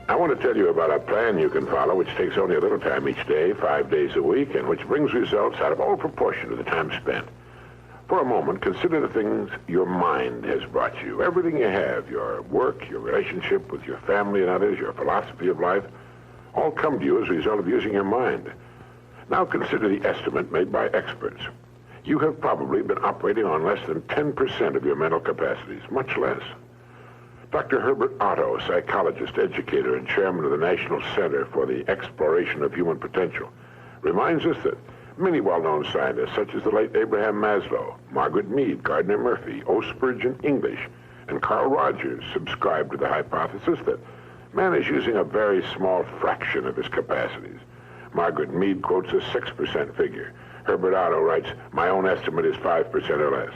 I want to tell you about a plan you can follow which takes only a little time each day, 5 days a week, and which brings results out of all proportion to the time spent. For a moment, consider the things your mind has brought you. Everything you have, your work, your relationship with your family and others, your philosophy of life, all come to you as a result of using your mind. Now consider the estimate made by experts. You have probably been operating on less than 10% of your mental capacities, much less. Dr. Herbert Otto, psychologist, educator, and chairman of the National Center for the Exploration of Human Potential, reminds us that many well-known scientists, such as the late Abraham Maslow, Margaret Mead, Gardner Murphy, O. Spurgeon English, and Carl Rogers, subscribe to the hypothesis that man is using a very small fraction of his capacities. Margaret Mead quotes a 6% figure. Herbert Otto writes, "My own estimate is 5% or less."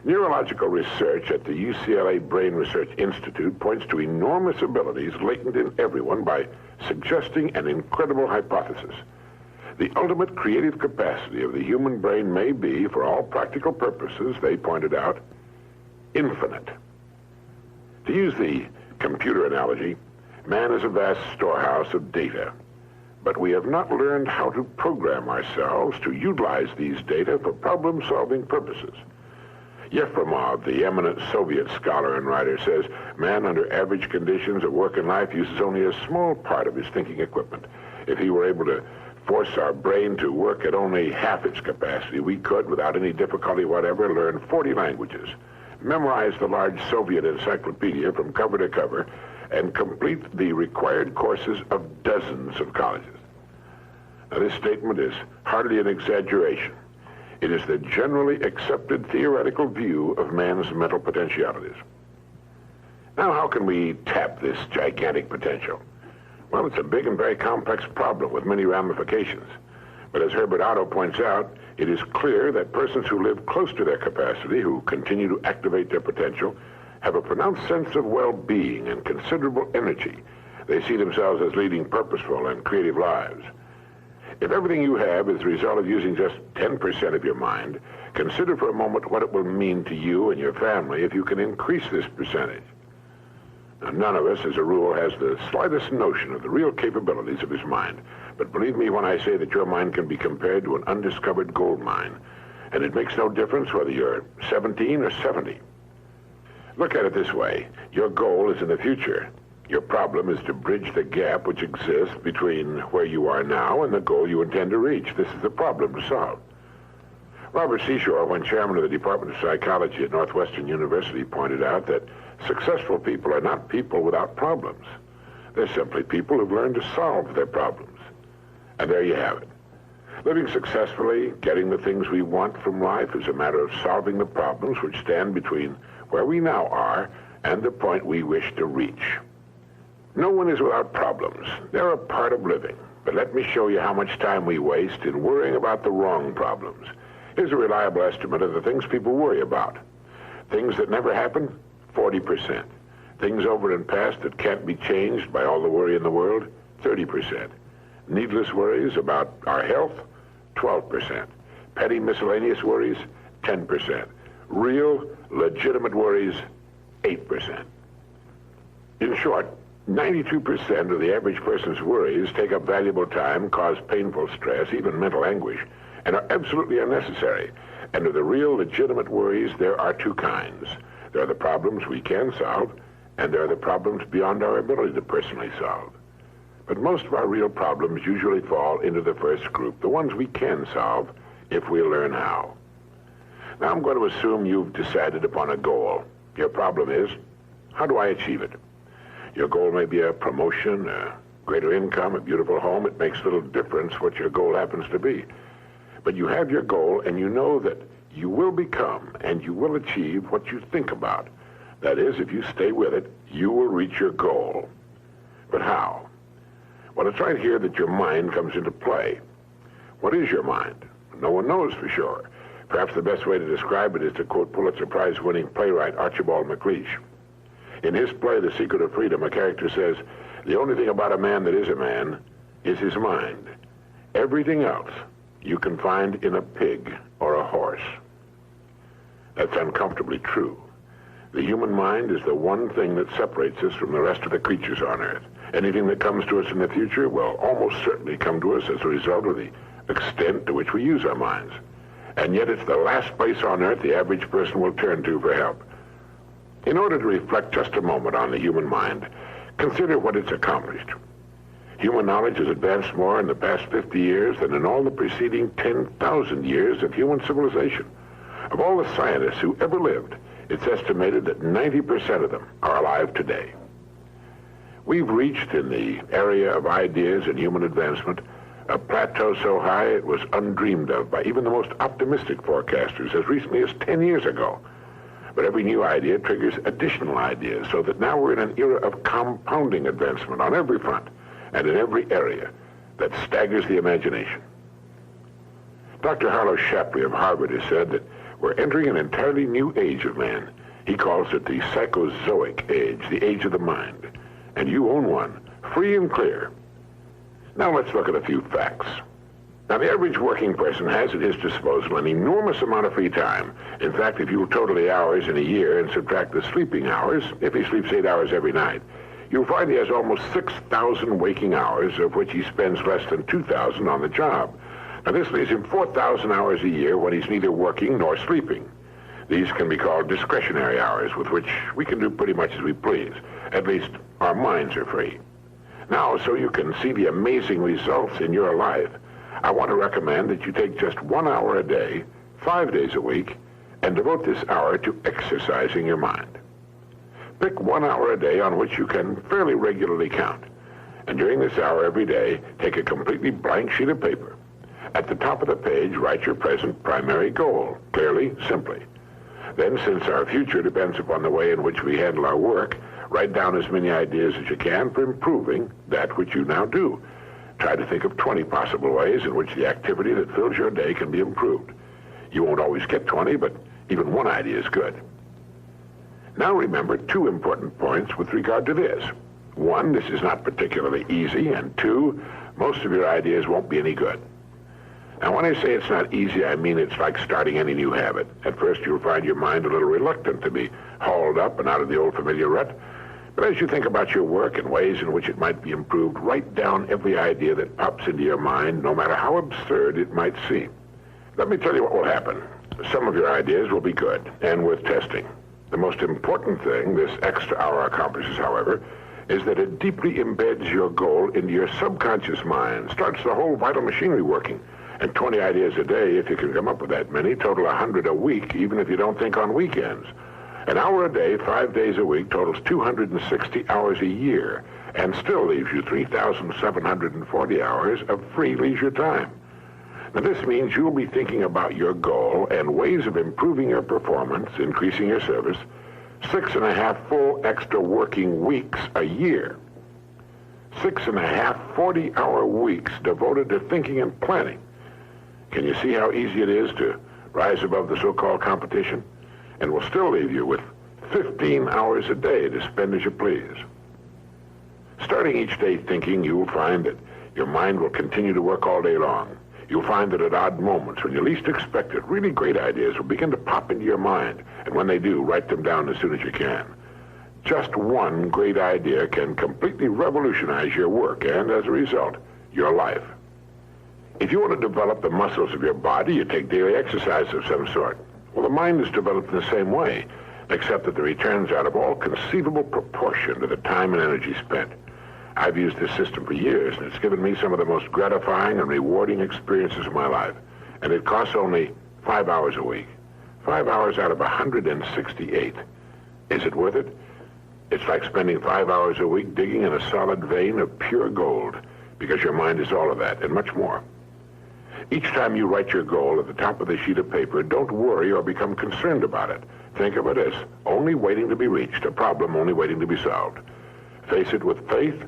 Neurological research at the UCLA Brain Research Institute points to enormous abilities latent in everyone by suggesting an incredible hypothesis. The ultimate creative capacity of the human brain may be, for all practical purposes, they pointed out, infinite. To use the computer analogy, man is a vast storehouse of data, but we have not learned how to program ourselves to utilize these data for problem-solving purposes. Yefremov, the eminent Soviet scholar and writer, says man under average conditions of work and life uses only a small part of his thinking equipment. If he were able to force our brain to work at only half its capacity, we could, without any difficulty whatever, learn 40 languages, memorize the large Soviet encyclopedia from cover to cover, and complete the required courses of dozens of colleges. Now, this statement is hardly an exaggeration. It is the generally accepted theoretical view of man's mental potentialities. Now, how can we tap this gigantic potential? Well, it's a big and very complex problem with many ramifications. But as Herbert Otto points out, it is clear that persons who live close to their capacity, who continue to activate their potential, have a pronounced sense of well-being and considerable energy. They see themselves as leading purposeful and creative lives. If everything you have is the result of using just 10% of your mind, consider for a moment what it will mean to you and your family if you can increase this percentage. Now, none of us, as a rule, has the slightest notion of the real capabilities of his mind. But believe me when I say that your mind can be compared to an undiscovered gold mine. And it makes no difference whether you're 17 or 70. Look at it this way. Your goal is in the future. Your problem is to bridge the gap which exists between where you are now and the goal you intend to reach. This is the problem to solve. Robert Seashore, when chairman of the Department of Psychology at Northwestern University, pointed out that successful people are not people without problems. They're simply people who've learned to solve their problems. And there you have it. Living successfully, getting the things we want from life is a matter of solving the problems which stand between where we now are and the point we wish to reach. No one is without problems. They're a part of living. But let me show you how much time we waste in worrying about the wrong problems. Here's a reliable estimate of the things people worry about. Things that never happen, 40%. Things over and past that can't be changed by all the worry in the world, 30%. Needless worries about our health, 12%. Petty miscellaneous worries, 10%. Real, legitimate worries, 8%. In short, 92% of the average person's worries take up valuable time, cause painful stress, even mental anguish, and are absolutely unnecessary. And of the real, legitimate worries, there are two kinds. There are the problems we can solve, and there are the problems beyond our ability to personally solve. But most of our real problems usually fall into the first group, the ones we can solve if we learn how. Now I'm going to assume you've decided upon a goal. Your problem is, how do I achieve it? Your goal may be a promotion, a greater income, a beautiful home. It makes little difference what your goal happens to be. But you have your goal, and you know that you will become and you will achieve what you think about. That is, if you stay with it, you will reach your goal. But how? Well, it's right here that your mind comes into play. What is your mind? No one knows for sure. Perhaps the best way to describe it is to quote Pulitzer Prize-winning playwright Archibald MacLeish. In his play, The Secret of Freedom, a character says, "The only thing about a man that is a man is his mind. Everything else you can find in a pig or a horse." That's uncomfortably true. The human mind is the one thing that separates us from the rest of the creatures on Earth. Anything that comes to us in the future will almost certainly come to us as a result of the extent to which we use our minds. And yet it's the last place on Earth the average person will turn to for help. In order to reflect just a moment on the human mind, consider what it's accomplished. Human knowledge has advanced more in the past 50 years than in all the preceding 10,000 years of human civilization. Of all the scientists who ever lived, it's estimated that 90% of them are alive today. We've reached, in the area of ideas and human advancement, a plateau so high it was undreamed of by even the most optimistic forecasters as recently as 10 years ago. But every new idea triggers additional ideas, so that now we're in an era of compounding advancement on every front and in every area that staggers the imagination. Dr. Harlow Shapley of Harvard has said that we're entering an entirely new age of man. He calls it the psychozoic age, the age of the mind. And you own one, free and clear. Now let's look at a few facts. Now, the average working person has at his disposal an enormous amount of free time. In fact, if you total the hours in a year and subtract the sleeping hours, if he sleeps 8 hours every night, you'll find he has almost 6,000 waking hours, of which he spends less than 2,000 on the job. Now, this leaves him 4,000 hours a year when he's neither working nor sleeping. These can be called discretionary hours, with which we can do pretty much as we please. At least, our minds are free. Now, so you can see the amazing results in your life, I want to recommend that you take just 1 hour a day, 5 days a week, and devote this hour to exercising your mind. Pick 1 hour a day on which you can fairly regularly count. And during this hour every day, take a completely blank sheet of paper. At the top of the page, write your present primary goal, clearly, simply. Then, since our future depends upon the way in which we handle our work, write down as many ideas as you can for improving that which you now do. Try to think of 20 possible ways in which the activity that fills your day can be improved. You won't always get 20, but even one idea is good. Now remember 2 important points with regard to this. 1, this is not particularly easy, and 2, most of your ideas won't be any good. Now, when I say it's not easy, I mean it's like starting any new habit. At first, you'll find your mind a little reluctant to be hauled up and out of the old familiar rut. But as you think about your work and ways in which it might be improved, write down every idea that pops into your mind, no matter how absurd it might seem. Let me tell you what will happen. Some of your ideas will be good and worth testing. The most important thing this extra hour accomplishes, however, is that it deeply embeds your goal into your subconscious mind, starts the whole vital machinery working. And 20 ideas a day, if you can come up with that many, total 100 a week, even if you don't think on weekends. An hour a day, 5 days a week, totals 260 hours a year, and still leaves you 3,740 hours of free leisure time. Now, this means you'll be thinking about your goal and ways of improving your performance, increasing your service, 6.5 full extra working weeks a year. 6.5 40-hour weeks devoted to thinking and planning. Can you see how easy it is to rise above the so-called competition? And will still leave you with 15 hours a day to spend as you please. Starting each day thinking, you'll find that your mind will continue to work all day long. You'll find that at odd moments, when you least expect it, really great ideas will begin to pop into your mind. And when they do, write them down as soon as you can. Just one great idea can completely revolutionize your work and, as a result, your life. If you want to develop the muscles of your body, you take daily exercise of some sort. Well, the mind is developed in the same way, except that the returns out of all conceivable proportion to the time and energy spent. I've used this system for years, and it's given me some of the most gratifying and rewarding experiences of my life. And it costs only 5 hours a week. 5 hours out of 168. Is it worth it? It's like spending 5 hours a week digging in a solid vein of pure gold, because your mind is all of that and much more. Each time you write your goal at the top of the sheet of paper, don't worry or become concerned about it. Think of it as only waiting to be reached, a problem only waiting to be solved. Face it with faith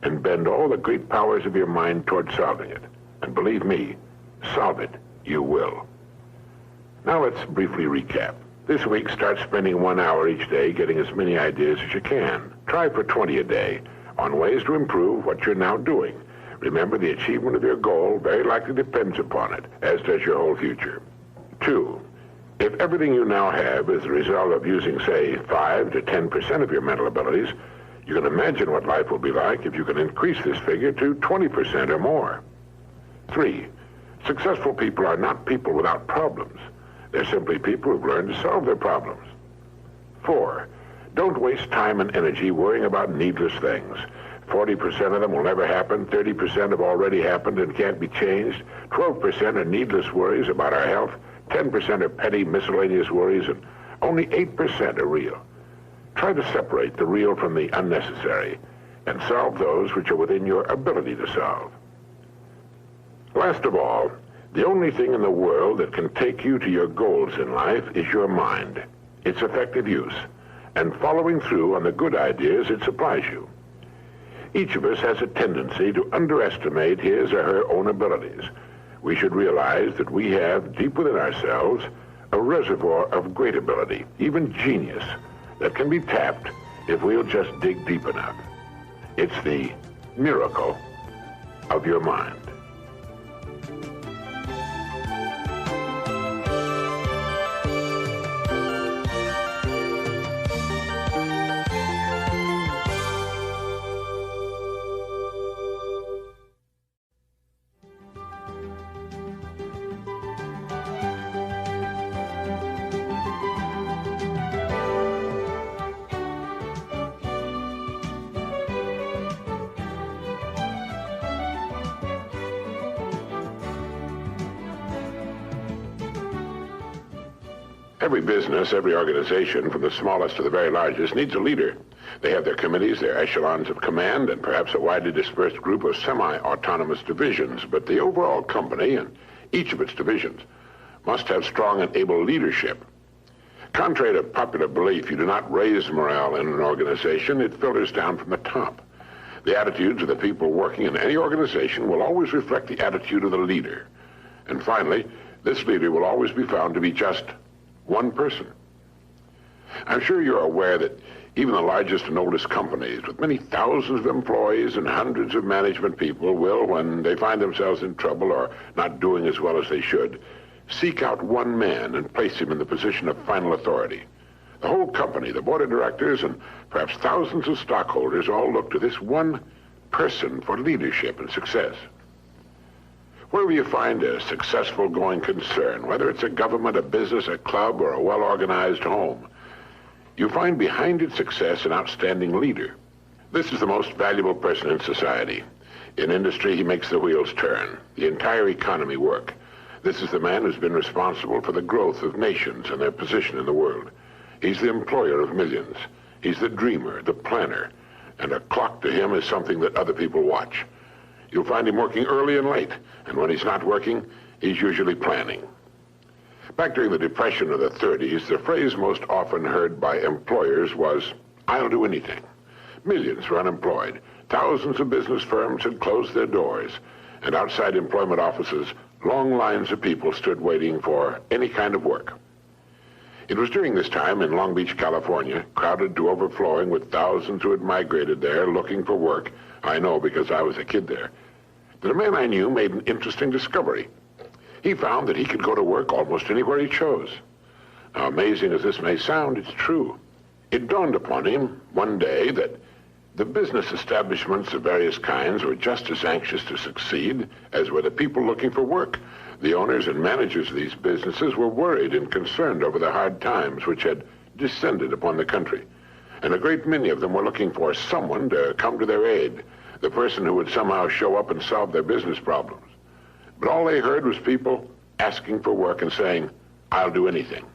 and bend all the great powers of your mind toward solving it. And believe me, solve it, you will. Now let's briefly recap. This week, start spending 1 hour each day getting as many ideas as you can. Try for 20 a day on ways to improve what you're now doing. Remember, the achievement of your goal very likely depends upon it, as does your whole future. 2, If everything you now have is the result of using, say, 5 to 10% of your mental abilities, you can imagine what life will be like if you can increase this figure to 20% or more. 3, successful people are not people without problems. They're simply people who've learned to solve their problems. 4, don't waste time and energy worrying about needless things. 40% of them will never happen, 30% have already happened and can't be changed, 12% are needless worries about our health, 10% are petty miscellaneous worries, and only 8% are real. Try to separate the real from the unnecessary and solve those which are within your ability to solve. Last of all, the only thing in the world that can take you to your goals in life is your mind, its effective use, and following through on the good ideas it supplies you. Each of us has a tendency to underestimate his or her own abilities. We should realize that we have, deep within ourselves, a reservoir of great ability, even genius, that can be tapped if we'll just dig deep enough. It's the miracle of your mind. Every business, every organization, from the smallest to the very largest, needs a leader. They have their committees, their echelons of command, and perhaps a widely dispersed group of semi-autonomous divisions. But the overall company and each of its divisions must have strong and able leadership. Contrary to popular belief, you do not raise morale in an organization. It filters down from the top. The attitudes of the people working in any organization will always reflect the attitude of the leader. And finally, this leader will always be found to be just one person. I'm sure you're aware that even the largest and oldest companies, with many thousands of employees and hundreds of management people, will, when they find themselves in trouble or not doing as well as they should, seek out one man and place him in the position of final authority. The whole company, the board of directors, and perhaps thousands of stockholders all look to this one person for leadership and success. Wherever you find a successful going concern, whether it's a government, a business, a club, or a well-organized home, you find behind its success an outstanding leader. This is the most valuable person in society. In industry, he makes the wheels turn, the entire economy work. This is the man who's been responsible for the growth of nations and their position in the world. He's the employer of millions. He's the dreamer, the planner, and a clock to him is something that other people watch. You'll find him working early and late, and when he's not working, he's usually planning. Back during the Depression of the 30s, the phrase most often heard by employers was, "I'll do anything." Millions were unemployed. Thousands of business firms had closed their doors, and outside employment offices, long lines of people stood waiting for any kind of work. It was during this time in Long Beach, California, crowded to overflowing with thousands who had migrated there looking for work. I know because I was a kid there. That a man I knew made an interesting discovery. He found that he could go to work almost anywhere he chose. Now, amazing as this may sound, it's true. It dawned upon him one day that the business establishments of various kinds were just as anxious to succeed as were the people looking for work. The owners and managers of these businesses were worried and concerned over the hard times which had descended upon the country. And a great many of them were looking for someone to come to their aid, the person who would somehow show up and solve their business problems. But all they heard was people asking for work and saying, "I'll do anything."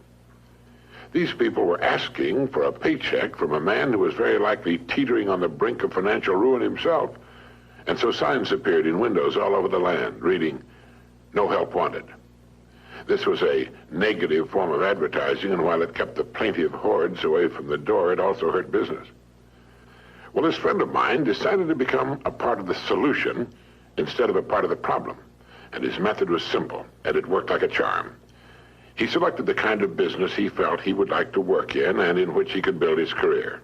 These people were asking for a paycheck from a man who was very likely teetering on the brink of financial ruin himself. And so signs appeared in windows all over the land, reading, "No help wanted." This was a negative form of advertising, and while it kept the plaintive hordes away from the door, it also hurt business. Well, this friend of mine decided to become a part of the solution instead of a part of the problem. And his method was simple, and it worked like a charm. He selected the kind of business he felt he would like to work in and in which he could build his career.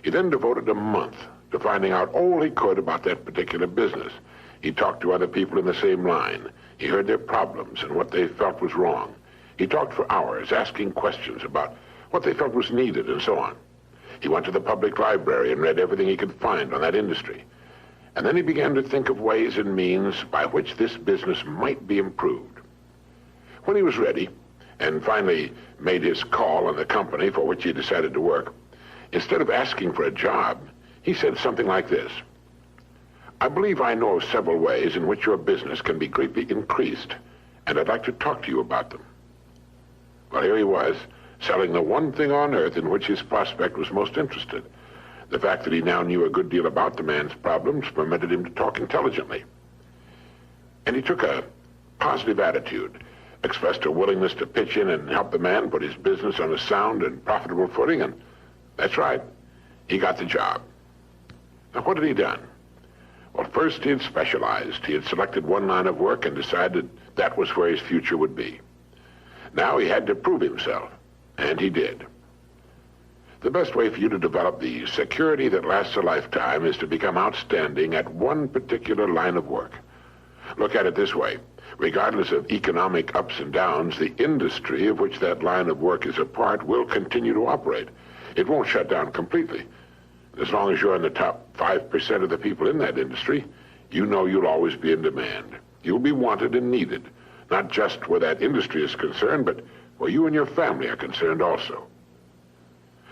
He then devoted a month to finding out all he could about that particular business. He talked to other people in the same line. He heard their problems and what they felt was wrong. He talked for hours, asking questions about what they felt was needed and so on. He went to the public library and read everything he could find on that industry. And then he began to think of ways and means by which this business might be improved. When he was ready, and finally made his call on the company for which he decided to work, instead of asking for a job, he said something like this: "I believe I know of several ways in which your business can be greatly increased, and I'd like to talk to you about them." Well, here he was, selling the one thing on earth in which his prospect was most interested. The fact that he now knew a good deal about the man's problems permitted him to talk intelligently. And he took a positive attitude, expressed a willingness to pitch in and help the man put his business on a sound and profitable footing, and that's right, he got the job. Now, what had he done? Well, first he had specialized. He had selected one line of work and decided that was where his future would be. Now he had to prove himself, and he did. The best way for you to develop the security that lasts a lifetime is to become outstanding at one particular line of work. Look at it this way. Regardless of economic ups and downs, the industry of which that line of work is a part will continue to operate. It won't shut down completely. As long as you're in the top 5% of the people in that industry, you know you'll always be in demand. You'll be wanted and needed, not just where that industry is concerned, but where you and your family are concerned also.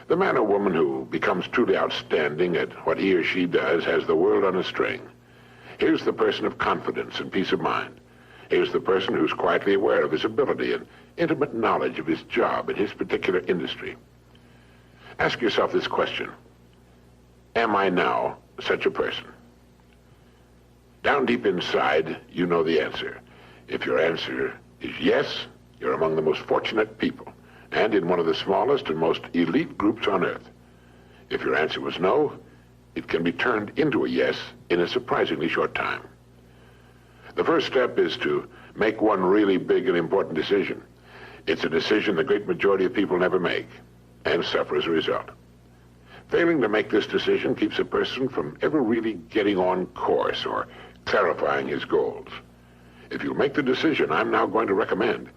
The man or woman who becomes truly outstanding at what he or she does has the world on a string. Here's the person of confidence and peace of mind. Here's the person who's quietly aware of his ability and intimate knowledge of his job and his particular industry. Ask yourself this question: am I now such a person? Down deep inside, you know the answer. If your answer is yes, you're among the most fortunate people, and in one of the smallest and most elite groups on earth. If your answer was no, it can be turned into a yes in a surprisingly short time. The first step is to make one really big and important decision. It's a decision the great majority of people never make, and suffer as a result. Failing to make this decision keeps a person from ever really getting on course or clarifying his goals. If you'll make the decision I'm now going to recommend,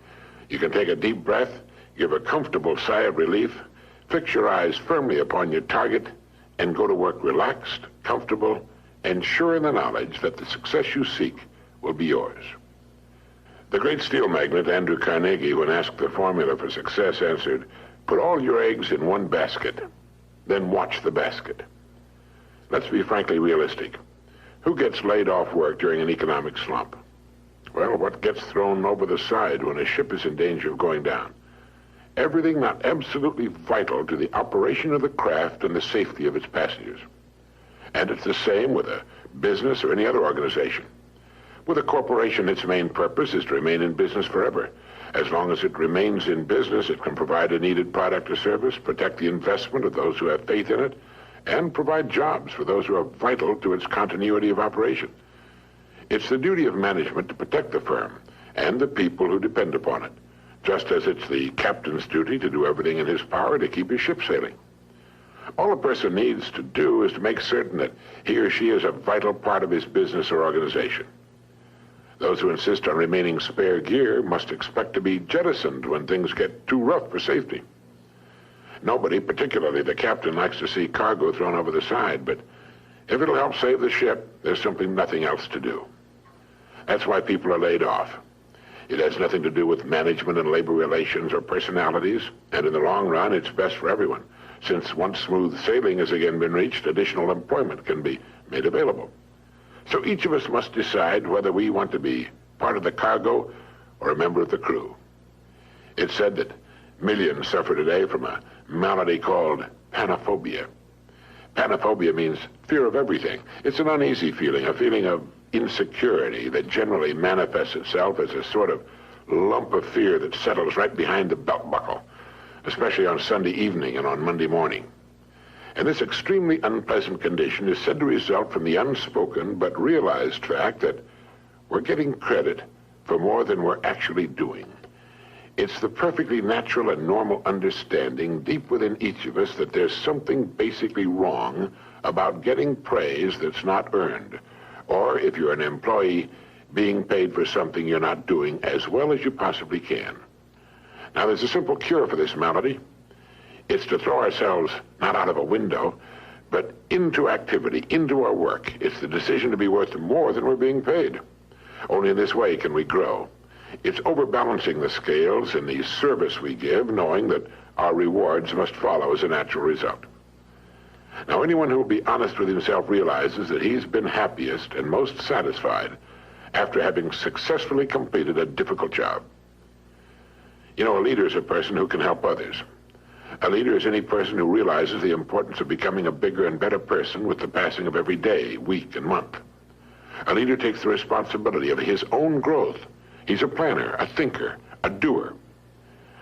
you can take a deep breath, give a comfortable sigh of relief, fix your eyes firmly upon your target, and go to work relaxed, comfortable, and sure in the knowledge that the success you seek will be yours. The great steel magnate Andrew Carnegie, when asked the formula for success, answered, "Put all your eggs in one basket, then watch the basket." Let's be frankly realistic. Who gets laid off work during an economic slump? Well, what gets thrown over the side when a ship is in danger of going down? Everything not absolutely vital to the operation of the craft and the safety of its passengers. And it's the same with a business or any other organization. With a corporation, its main purpose is to remain in business forever. As long as it remains in business, it can provide a needed product or service, protect the investment of those who have faith in it, and provide jobs for those who are vital to its continuity of operation. It's the duty of management to protect the firm and the people who depend upon it, just as it's the captain's duty to do everything in his power to keep his ship sailing. All a person needs to do is to make certain that he or she is a vital part of his business or organization. Those who insist on remaining spare gear must expect to be jettisoned when things get too rough for safety. Nobody, particularly the captain, likes to see cargo thrown over the side, but if it'll help save the ship, there's simply nothing else to do. That's why people are laid off. It has nothing to do with management and labor relations or personalities, and in the long run, it's best for everyone, since once smooth sailing has again been reached, additional employment can be made available. So each of us must decide whether we want to be part of the cargo or a member of the crew. It's said that millions suffer today from a malady called panophobia. Panophobia means fear of everything. It's an uneasy feeling, a feeling of insecurity that generally manifests itself as a sort of lump of fear that settles right behind the belt buckle, especially on Sunday evening and on Monday morning. And this extremely unpleasant condition is said to result from the unspoken but realized fact that we're getting credit for more than we're actually doing. It's the perfectly natural and normal understanding deep within each of us that there's something basically wrong about getting praise that's not earned, or if you're an employee, being paid for something you're not doing as well as you possibly can. Now, there's a simple cure for this malady. It's to throw ourselves not out of a window, but into activity, into our work. It's the decision to be worth more than we're being paid. Only in this way can we grow. It's overbalancing the scales in the service we give, knowing that our rewards must follow as a natural result. Now, anyone who will be honest with himself realizes that he's been happiest and most satisfied after having successfully completed a difficult job. You know, a leader is a person who can help others. A leader is any person who realizes the importance of becoming a bigger and better person with the passing of every day, week, and month. A leader takes the responsibility of his own growth. He's a planner, a thinker, a doer.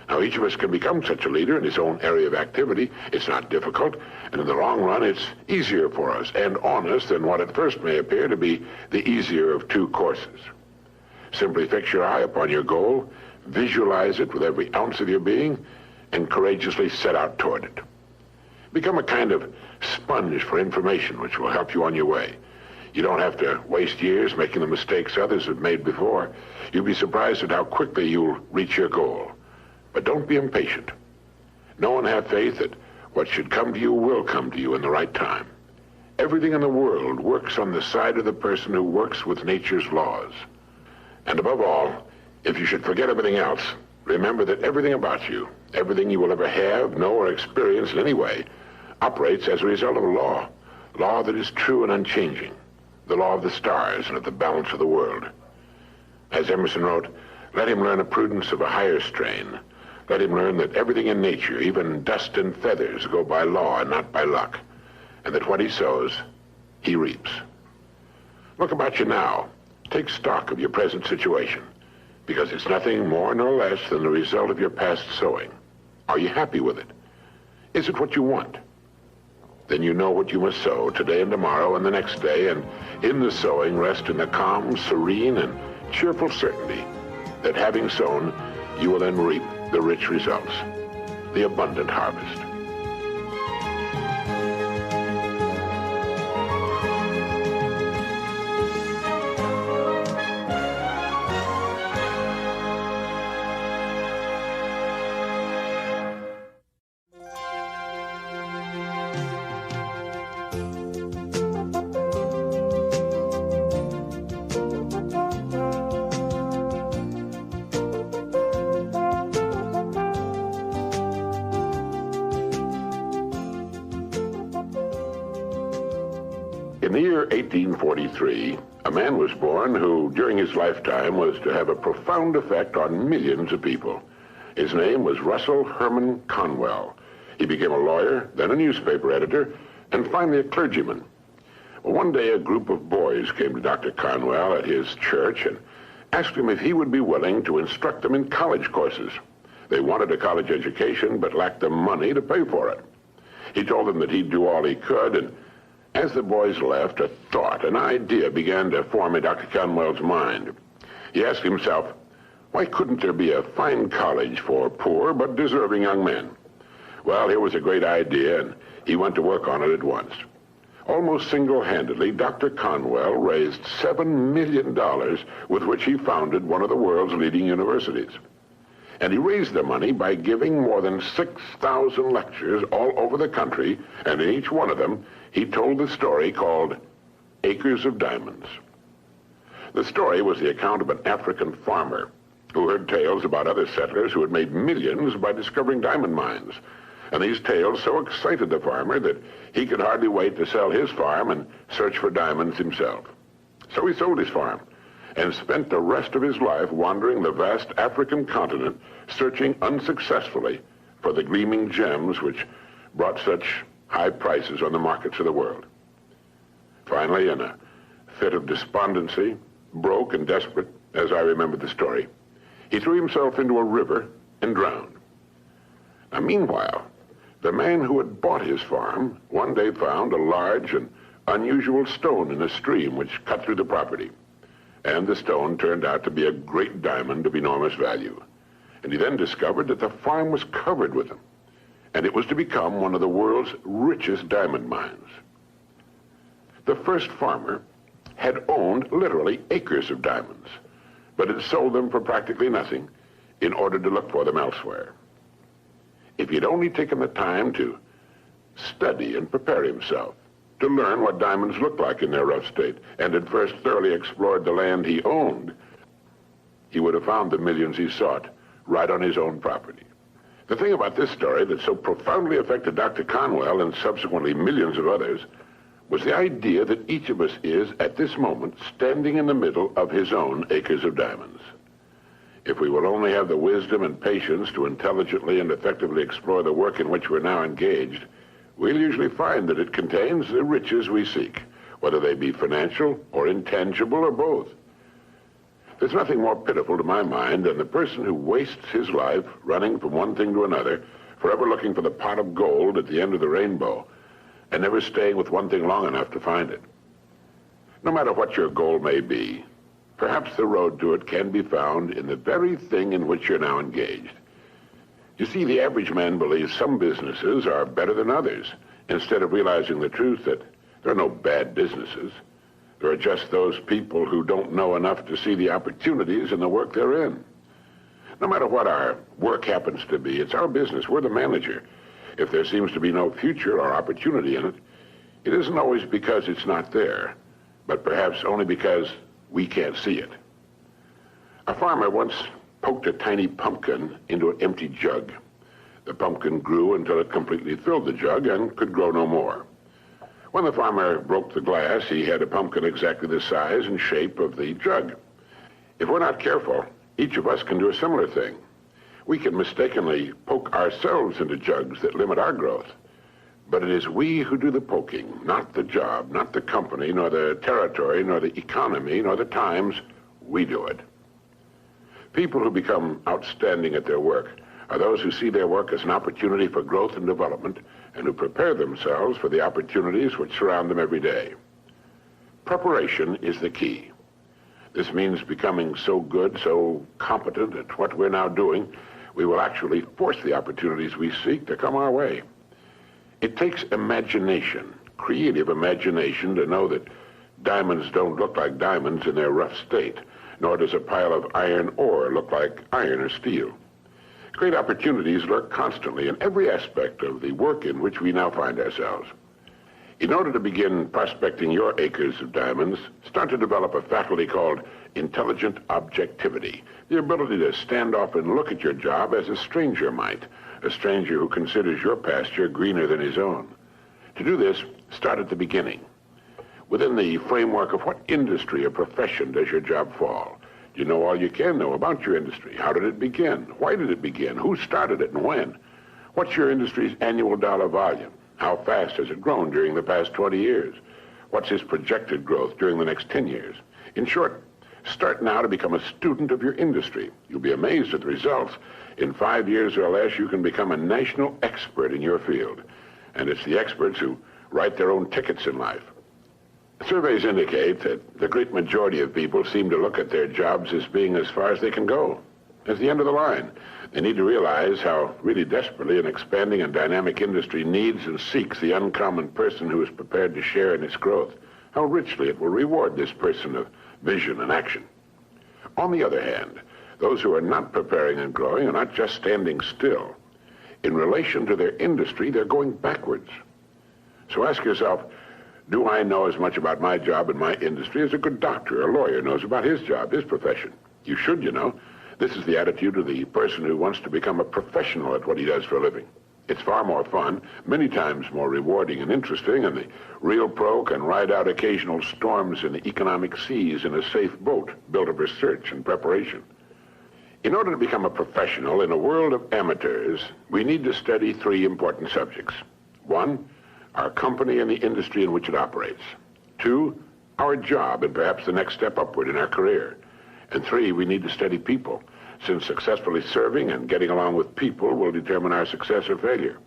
Now, each of us can become such a leader in his own area of activity. It's not difficult, and in the long run, it's easier for us and on us than what at first may appear to be the easier of two courses. Simply fix your eye upon your goal, visualize it with every ounce of your being, and courageously set out toward it. Become a kind of sponge for information which will help you on your way. You don't have to waste years making the mistakes others have made before. You'll be surprised at how quickly you'll reach your goal. But don't be impatient. Know and have faith that what should come to you will come to you in the right time. Everything in the world works on the side of the person who works with nature's laws. And above all, if you should forget everything else, remember that everything about you, everything you will ever have, know, or experience in any way, operates as a result of a law that is true and unchanging, the law of the stars and of the balance of the world. As Emerson wrote, let him learn a prudence of a higher strain. Let him learn that everything in nature, even dust and feathers, go by law and not by luck, and that what he sows, he reaps. Look about you now. Take stock of your present situation, because it's nothing more nor less than the result of your past sowing. Are you happy with it? Is it what you want? Then you know what you must sow today and tomorrow and the next day, and in the sowing rest in the calm, serene, and cheerful certainty that having sown, you will then reap the rich results, the abundant harvest. In the year 1843, a man was born who, during his lifetime, was to have a profound effect on millions of people. His name was Russell Herman Conwell. He became a lawyer, then a newspaper editor, and finally a clergyman. Well, one day, a group of boys came to Dr. Conwell at his church and asked him if he would be willing to instruct them in college courses. They wanted a college education, but lacked the money to pay for it. He told them that he'd do all he could, and as the boys left, a thought, an idea began to form in Dr. Conwell's mind. He asked himself, why couldn't there be a fine college for poor but deserving young men? Well, here was a great idea, and he went to work on it at once. Almost single-handedly, Dr. Conwell raised $7 million with which he founded one of the world's leading universities. And he raised the money by giving more than 6,000 lectures all over the country, and in each one of them, he told the story called Acres of Diamonds. The story was the account of an African farmer who heard tales about other settlers who had made millions by discovering diamond mines. And these tales so excited the farmer that he could hardly wait to sell his farm and search for diamonds himself. So he sold his farm and spent the rest of his life wandering the vast African continent, searching unsuccessfully for the gleaming gems which brought such high prices on the markets of the world. Finally, in a fit of despondency, broke and desperate, as I remember the story, he threw himself into a river and drowned. Now, meanwhile, the man who had bought his farm one day found a large and unusual stone in a stream which cut through the property. And the stone turned out to be a great diamond of enormous value. And he then discovered that the farm was covered with them, and it was to become one of the world's richest diamond mines. The first farmer had owned literally acres of diamonds, but had sold them for practically nothing in order to look for them elsewhere. If he'd only taken the time to study and prepare himself, to learn what diamonds looked like in their rough state, and had first thoroughly explored the land he owned, he would have found the millions he sought right on his own property. The thing about this story that so profoundly affected Dr. Conwell and subsequently millions of others was the idea that each of us is, at this moment, standing in the middle of his own acres of diamonds. If we will only have the wisdom and patience to intelligently and effectively explore the work in which we're now engaged, we'll usually find that it contains the riches we seek, whether they be financial or intangible or both. There's nothing more pitiful to my mind than the person who wastes his life running from one thing to another, forever looking for the pot of gold at the end of the rainbow, and never staying with one thing long enough to find it. No matter what your goal may be, perhaps the road to it can be found in the very thing in which you're now engaged. You see, the average man believes some businesses are better than others, instead of realizing the truth that there are no bad businesses. There are just those people who don't know enough to see the opportunities in the work they're in. No matter what our work happens to be, it's our business. We're the manager. If there seems to be no future or opportunity in it, it isn't always because it's not there, but perhaps only because we can't see it. A farmer once poked a tiny pumpkin into an empty jug. The pumpkin grew until it completely filled the jug and could grow no more. When the farmer broke the glass, he had a pumpkin exactly the size and shape of the jug. If we're not careful, each of us can do a similar thing. We can mistakenly poke ourselves into jugs that limit our growth. But it is we who do the poking, not the job, not the company, nor the territory, nor the economy, nor the times. We do it. People who become outstanding at their work are those who see their work as an opportunity for growth and development, and who prepare themselves for the opportunities which surround them every day. Preparation is the key. This means becoming so good, so competent at what we're now doing, we will actually force the opportunities we seek to come our way. It takes imagination, creative imagination, to know that diamonds don't look like diamonds in their rough state, nor does a pile of iron ore look like iron or steel. Great opportunities lurk constantly in every aspect of the work in which we now find ourselves. In order to begin prospecting your acres of diamonds, start to develop a faculty called intelligent objectivity, the ability to stand off and look at your job as a stranger might, a stranger who considers your pasture greener than his own. To do this, start at the beginning. Within the framework of what industry or profession does your job fall? Do you know all you can know about your industry? How did it begin? Why did it begin? Who started it and when? What's your industry's annual dollar volume? How fast has it grown during the past 20 years? What's its projected growth during the next 10 years? In short, start now to become a student of your industry. You'll be amazed at the results. In 5 years or less, you can become a national expert in your field. And it's the experts who write their own tickets in life. Surveys indicate that the great majority of people seem to look at their jobs as being as far as they can go, as the end of the line. They need to realize how really desperately an expanding and dynamic industry needs and seeks the uncommon person who is prepared to share in its growth, how richly it will reward this person of vision and action. On the other hand, those who are not preparing and growing are not just standing still. In relation to their industry, they're going backwards. So ask yourself, do I know as much about my job and my industry as a good doctor or lawyer knows about his job, his profession? You should, you know. This is the attitude of the person who wants to become a professional at what he does for a living. It's far more fun, many times more rewarding and interesting, and the real pro can ride out occasional storms in the economic seas in a safe boat built of research and preparation. In order to become a professional in a world of amateurs, we need to study 3 important subjects. 1, our company and the industry in which it operates. 2, our job and perhaps the next step upward in our career. And 3, we need to study people, since successfully serving and getting along with people will determine our success or failure.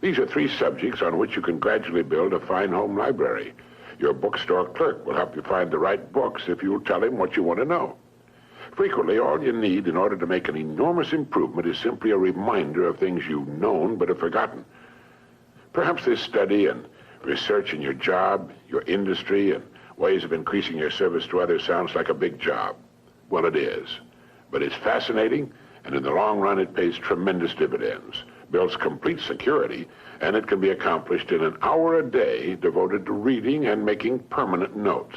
These are 3 subjects on which you can gradually build a fine home library. Your bookstore clerk will help you find the right books if you'll tell him what you want to know. Frequently, all you need in order to make an enormous improvement is simply a reminder of things you've known but have forgotten. Perhaps this study and research in your job, your industry, and ways of increasing your service to others sounds like a big job. Well, it is. But it's fascinating, And in the long run, it pays tremendous dividends, builds complete security, and it can be accomplished in an hour a day devoted to reading and making permanent notes.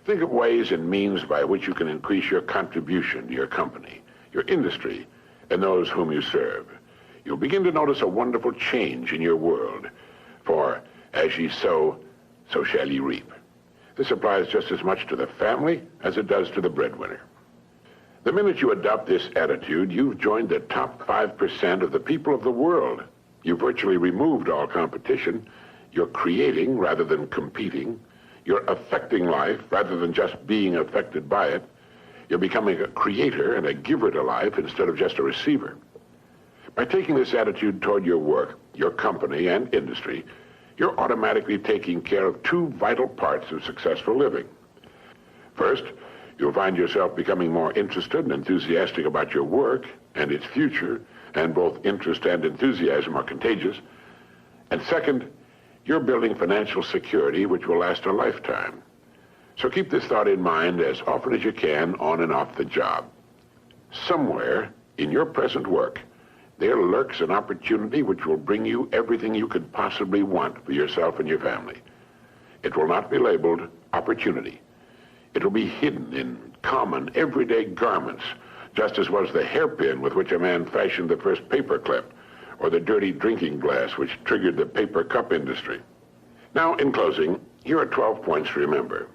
Think of ways and means by which you can increase your contribution to your company, your industry, and those whom you serve. You'll begin to notice a wonderful change in your world. For as ye sow, so shall ye reap. This applies just as much to the family as it does to the breadwinner. The minute you adopt this attitude, you've joined the top 5% of the people of the world. You've virtually removed all competition. You're creating rather than competing. You're affecting life rather than just being affected by it. You're becoming a creator and a giver to life instead of just a receiver. By taking this attitude toward your work, your company, and industry, you're automatically taking care of two vital parts of successful living. First, you'll find yourself becoming more interested and enthusiastic about your work and its future, and both interest and enthusiasm are contagious. And second, you're building financial security which will last a lifetime. So keep this thought in mind as often as you can on and off the job. Somewhere in your present work, there lurks an opportunity which will bring you everything you could possibly want for yourself and your family. It will not be labeled opportunity. It will be hidden in common, everyday garments, just as was the hairpin with which a man fashioned the first paper clip, or the dirty drinking glass which triggered the paper cup industry. Now, in closing, here are 12 points to remember.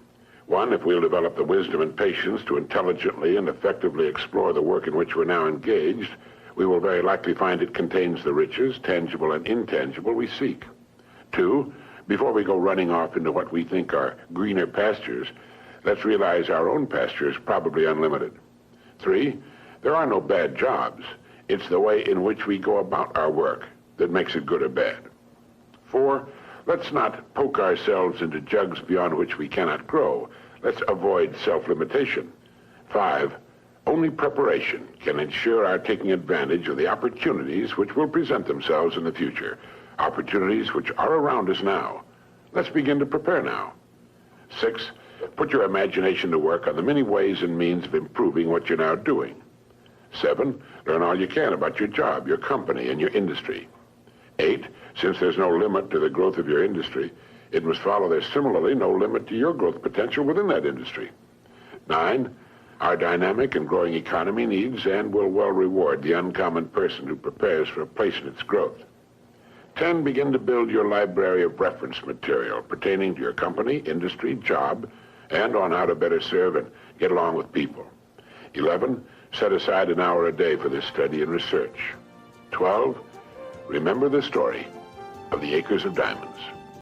1, if we'll develop the wisdom and patience to intelligently and effectively explore the work in which we're now engaged, we will very likely find it contains the riches, tangible and intangible, we seek. 2, before we go running off into what we think are greener pastures, let's realize our own pasture is probably unlimited. 3, there are no bad jobs. It's the way in which we go about our work that makes it good or bad. 4, let's not poke ourselves into jugs beyond which we cannot grow. Let's avoid self-limitation. 5, only preparation can ensure our taking advantage of the opportunities which will present themselves in the future, opportunities which are around us now. Let's begin to prepare now. 6, put your imagination to work on the many ways and means of improving what you're now doing. 7, learn all you can about your job, your company, and your industry. 8, since there's no limit to the growth of your industry, it must follow there's similarly no limit to your growth potential within that industry. 9, our dynamic and growing economy needs and will well reward the uncommon person who prepares for a place in its growth. 10, begin to build your library of reference material pertaining to your company, industry, job, and on how to better serve and get along with people. 11, set aside an hour a day for this study and research. 12, remember the story of the acres of diamonds.